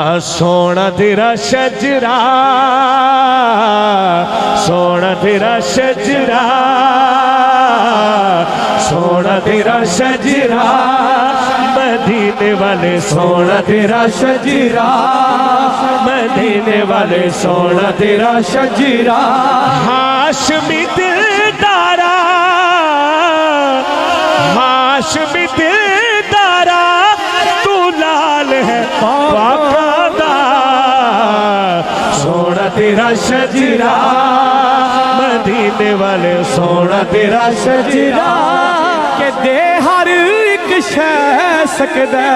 सोना तेरा शजरा, सोना तेरा शजरा, सोना तेरा शजरा, मदीने वाले सोना तेरा शजरा, मदीने वाले सोना तेरा शजरा। हाशमी दिलदारा, हाशमी दिलदारा, तू लाल है पाका, सोना तेरा शजरा, मदीने वाले सोना तेरा शजरा। के दे हर एक शह सकदा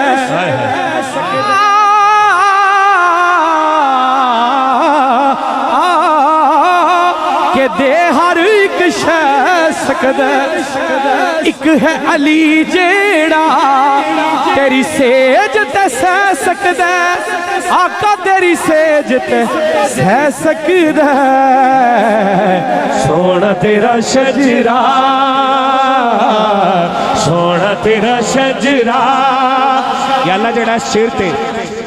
के दे हर एक शह सकदा। एक है अली जेड़ा तेरी सेज ते सह सकदा, आका तेरी सेज ते सह सकदा। सोना तेरा शजरा, सोना तेरा शजरा। या अल्लाह जड़ा शेर ते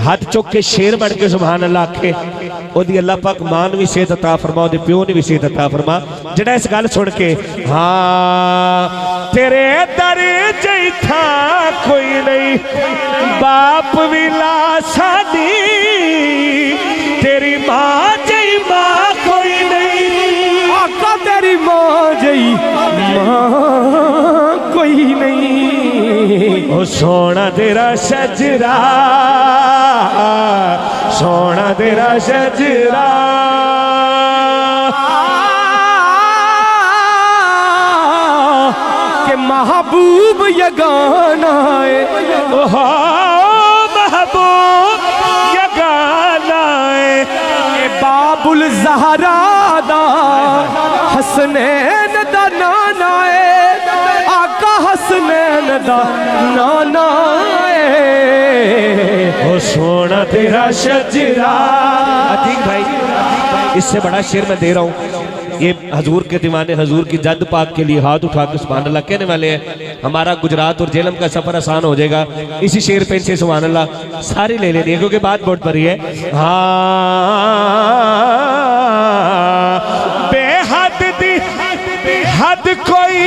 हाथ चुक के शेर बन के सुभान अल्लाह आखे, ओदी अल्लाह पाक मान भी सेहत अता फरमा, ओदे प्यो ने भी सेहत अता फरमा। जड़ा इस गल सुन के हाँ तेरे दर जई था कोई नहीं, बाप विला सादी, तेरी माँ जई माँ कोई नहीं, आका तेरी माँ जई माँ कोई नहीं। ओ सोना तेरा शजरा, सोना तेरा शजरा। के महबूब यगाना है, ओह महबूब यगाना है, के बाबुल ज़हरा दा हसनैन दा नाना है, आका हसनैन दा नाना है। ओ सोना तेरा शजरा। अतीक भाई इससे बड़ा शेर मैं दे रहा हूँ, ये हजूर के दीवाने हजूर की जद पाक के लिए हाथ उठा के सुभान अल्लाह कहने वाले हैं। हमारा गुजरात और जेलम का सफर आसान हो जाएगा इसी शेर पे से सुभान अल्लाह सारी ले लेनी है, क्योंकि बात बहुत बड़ी है। हाँ बेहद दी हद कोई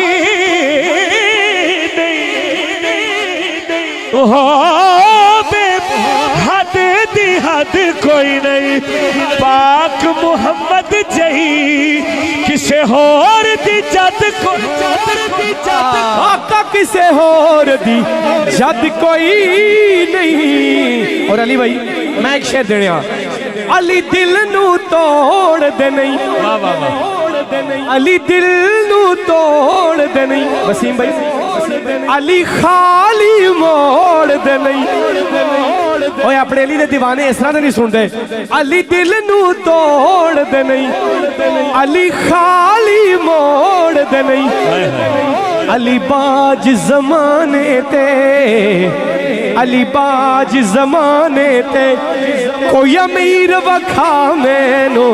नहीं, हो बेहद दी हद कोई नहीं, पाक मुहम्मद जही किसे होर दी जद को, आका किसे होर दी जद कोई नहीं। और अली भाई मैं एक शेर देने आ, अली दिल नू तोड़ दे नहीं, वाह वाह वाह, अली दिल नू तोड़ दे नहीं। वसीम भाई अली खाली मोड़ दे नहीं, ओए अपने अली दे दीवाने इस तरह नहीं सुनते। अली दिल नू तोड़ दे नहीं, अली खाली मोड़ दे नहीं। अली बाज जमाने ते, अली बाज जमाने ते, कोई अमीर वखा मैनू